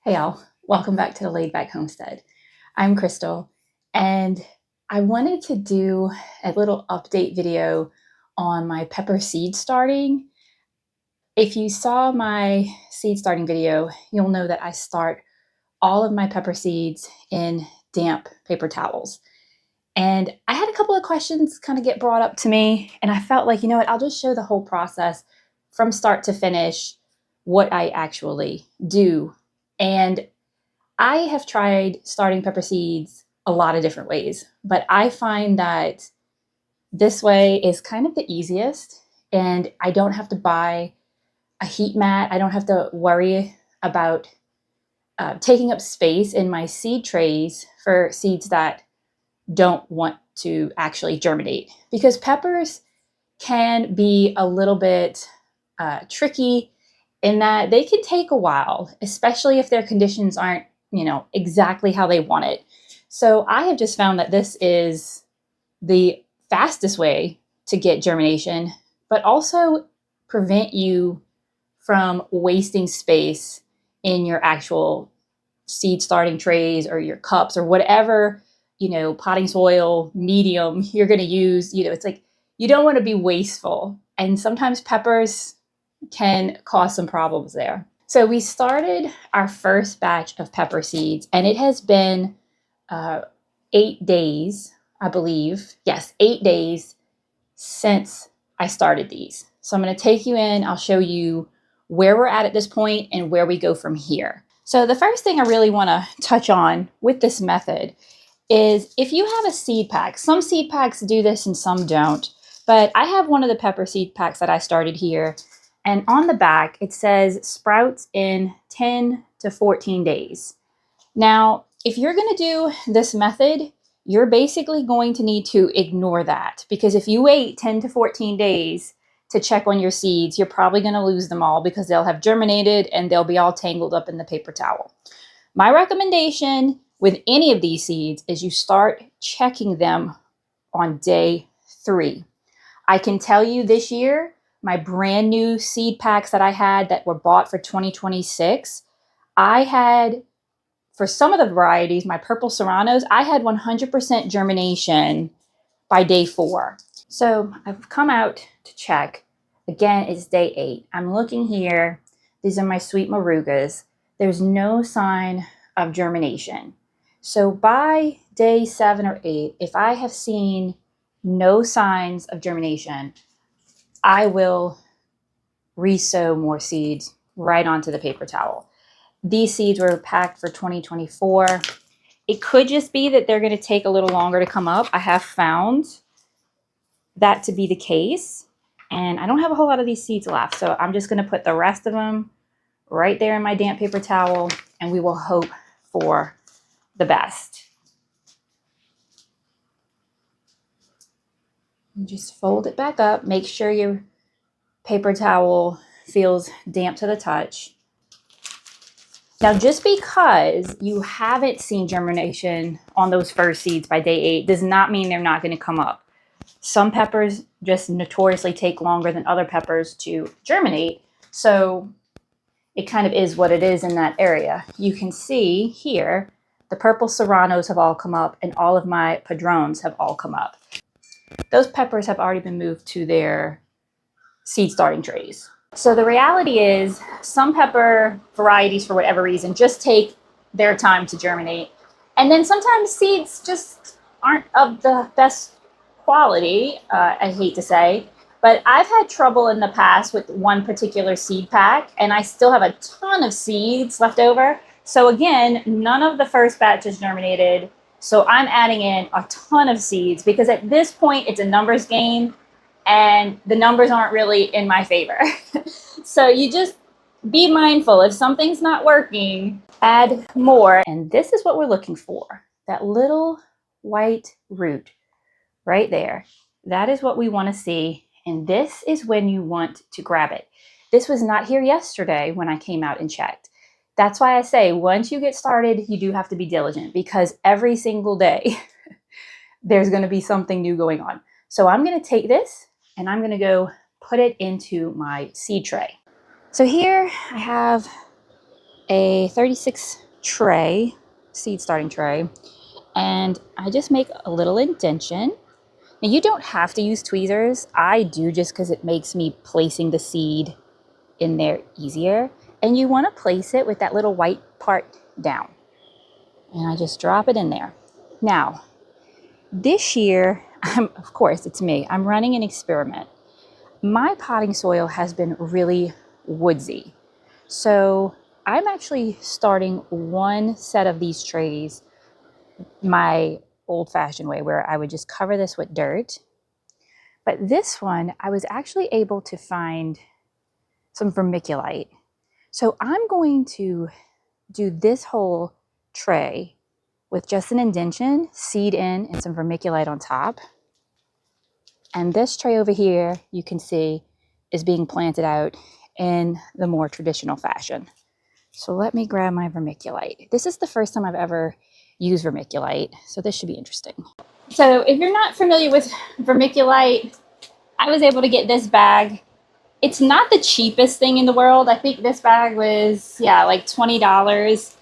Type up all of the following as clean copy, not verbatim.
Hey y'all, welcome back to the Laid Back Homestead. I'm Crystal, and I wanted to do a little update video on my pepper seed starting. If you saw my seed starting video, you'll know that I start all of my pepper seeds in damp paper towels. And I had a couple of questions kind of get brought up to me, and I felt like, you know what, I'll just show the whole process from start to finish, what I actually do. And I have tried starting pepper seeds a lot of different ways, but I find that this way is kind of the easiest, and I don't have to buy a heat mat. I don't have to worry about taking up space in my seed trays for seeds that don't want to actually germinate, because peppers can be a little bit tricky in that they can take a while, especially if their conditions aren't, exactly how they want it. So I have just found that this is the fastest way to get germination, but also prevent you from wasting space in your actual seed starting trays or your cups or whatever, potting soil medium you're going to use. It's like you don't want to be wasteful. And sometimes peppers can cause some problems there. So we started our first batch of pepper seeds, and it has been 8 days, I believe. Yes, 8 days since I started these. So I'm going to take you in. I'll show you where we're at this point and where we go from here. So the first thing I really want to touch on with this method is if you have a seed pack. Some seed packs do this and some don't, but I have one of the pepper seed packs that I started here, and on the back it says sprouts in 10 to 14 days. Now, if you're going to do this method, you're basically going to need to ignore that, because if you wait 10 to 14 days to check on your seeds, you're probably going to lose them all because they'll have germinated and they'll be all tangled up in the paper towel. My recommendation with any of these seeds is you start checking them on day 3. I can tell you this year, my brand new seed packs that I had that were bought for 2026, I had, for some of the varieties, my purple serranos, I had 100% germination by day 4. So I've come out to check. Again, it's day 8. I'm looking here. These are my sweet morugas. There's no sign of germination. So by day 7 or 8, if I have seen no signs of germination, I will resow more seeds right onto the paper towel. These seeds were packed for 2024. It could just be that they're going to take a little longer to come up. I have found that to be the case, and I don't have a whole lot of these seeds left, so I'm just going to put the rest of them right there in my damp paper towel, and we will hope for the best. And just fold it back up. Make sure your paper towel feels damp to the touch. Now, just because you haven't seen germination on those first seeds by day 8 does not mean they're not going to come up. Some peppers just notoriously take longer than other peppers to germinate, so it kind of is what it is in that area. You can see here, the purple serranos have all come up, and all of my padrones have all come up. Those peppers have already been moved to their seed starting trays. So the reality is some pepper varieties, for whatever reason, just take their time to germinate. And then sometimes seeds just aren't of the best quality, I hate to say. But I've had trouble in the past with one particular seed pack, and I still have a ton of seeds left over. So again, none of the first batch is germinated. So I'm adding in a ton of seeds because at this point it's a numbers game, and the numbers aren't really in my favor. So you just be mindful. If something's not working, add more. And this is what we're looking for. That little white root right there. That is what we want to see. And this is when you want to grab it. This was not here yesterday when I came out and checked. That's why I say once you get started, you do have to be diligent, because every single day there's going to be something new going on. So I'm going to take this and I'm going to go put it into my seed tray. So here I have a 36 tray, seed starting tray, and I just make a little indention. Now you don't have to use tweezers. I do just because it makes me placing the seed in there easier. And you want to place it with that little white part down. And I just drop it in there. Now, this year, of course, it's me. I'm running an experiment. My potting soil has been really woodsy. So I'm actually starting one set of these trays my old-fashioned way, where I would just cover this with dirt. But this one, I was actually able to find some vermiculite. So I'm going to do this whole tray with just an indention, seed in, and some vermiculite on top. And this tray over here, you can see, is being planted out in the more traditional fashion. So let me grab my vermiculite. This is the first time I've ever used vermiculite, so this should be interesting. So if you're not familiar with vermiculite, I was able to get this bag. It's not the cheapest thing in the world. I think this bag was, like $20.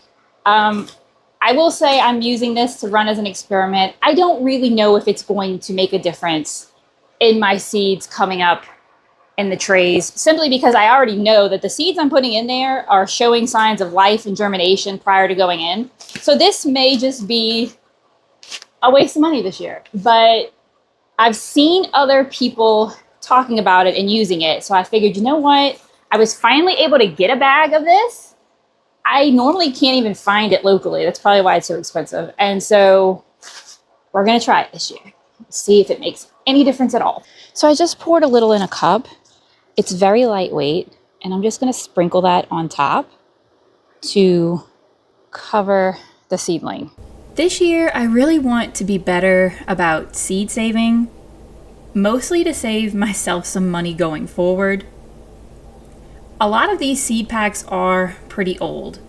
I will say I'm using this to run as an experiment. I don't really know if it's going to make a difference in my seeds coming up in the trays, simply because I already know that the seeds I'm putting in there are showing signs of life and germination prior to going in. So this may just be a waste of money this year, but I've seen other people talking about it and using it. So I figured, you know what? I was finally able to get a bag of this. I normally can't even find it locally. That's probably why it's so expensive. And so we're going to try it this year. See if it makes any difference at all. So I just poured a little in a cup. It's very lightweight, and I'm just going to sprinkle that on top to cover the seedling. This year, I really want to be better about seed saving, mostly to save myself some money going forward. A lot of these seed packs are pretty old,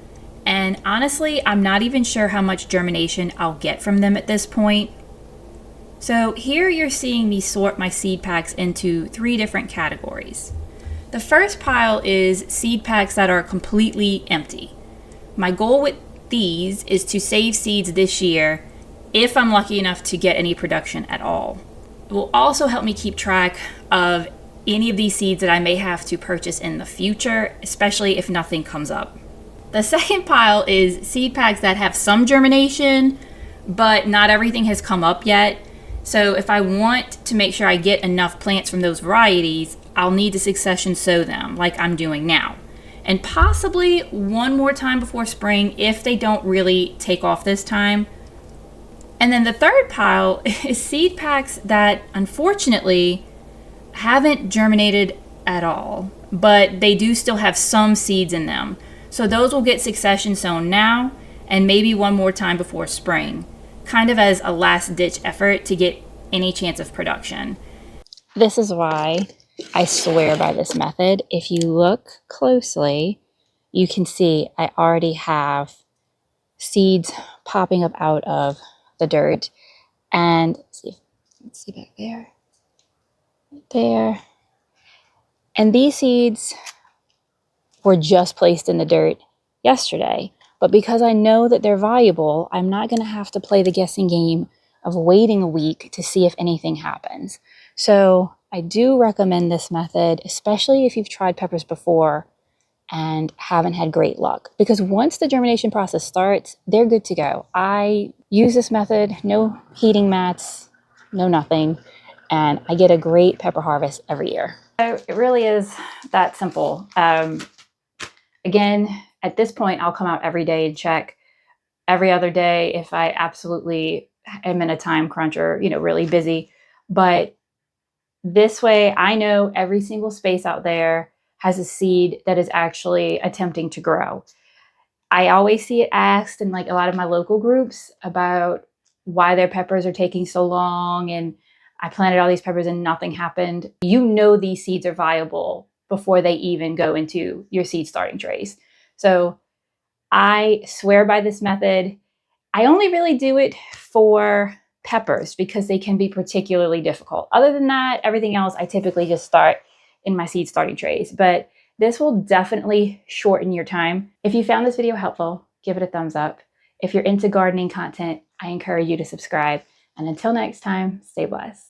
and honestly, I'm not even sure how much germination I'll get from them at this point. So here you're seeing me sort my seed packs into 3 different categories. The first pile is seed packs that are completely empty. My goal with these is to save seeds this year if I'm lucky enough to get any production at all. It will also help me keep track of any of these seeds that I may have to purchase in the future, especially if nothing comes up. The second pile is seed packs that have some germination, but not everything has come up yet. So if I want to make sure I get enough plants from those varieties, I'll need to succession sow them like I'm doing now. And possibly one more time before spring if they don't really take off this time. And then the third pile is seed packs that unfortunately haven't germinated at all, but they do still have some seeds in them. So those will get succession sown now and maybe one more time before spring, kind of as a last ditch effort to get any chance of production. This is why I swear by this method. If you look closely, you can see I already have seeds popping up out of the dirt. And let's see back there, right there. And these seeds were just placed in the dirt yesterday. But because I know that they're valuable, I'm not going to have to play the guessing game of waiting a week to see if anything happens. So I do recommend this method, especially if you've tried peppers before and haven't had great luck. Because once the germination process starts, they're good to go. I use this method, no heating mats, no nothing, and I get a great pepper harvest every year. So it really is that simple. Again, at this point, I'll come out every day and check. Every other day if I absolutely am in a time crunch or, really busy. But this way, I know every single space out there has a seed that is actually attempting to grow. I always see it asked in like a lot of my local groups about why their peppers are taking so long, and I planted all these peppers and nothing happened. You know these seeds are viable before they even go into your seed starting trays. So I swear by this method. I only really do it for peppers because they can be particularly difficult. Other than that, everything else I typically just start in my seed starting trays. But This will definitely shorten your time. If you found this video helpful, give it a thumbs up. If you're into gardening content, I encourage you to subscribe. And until next time, stay blessed.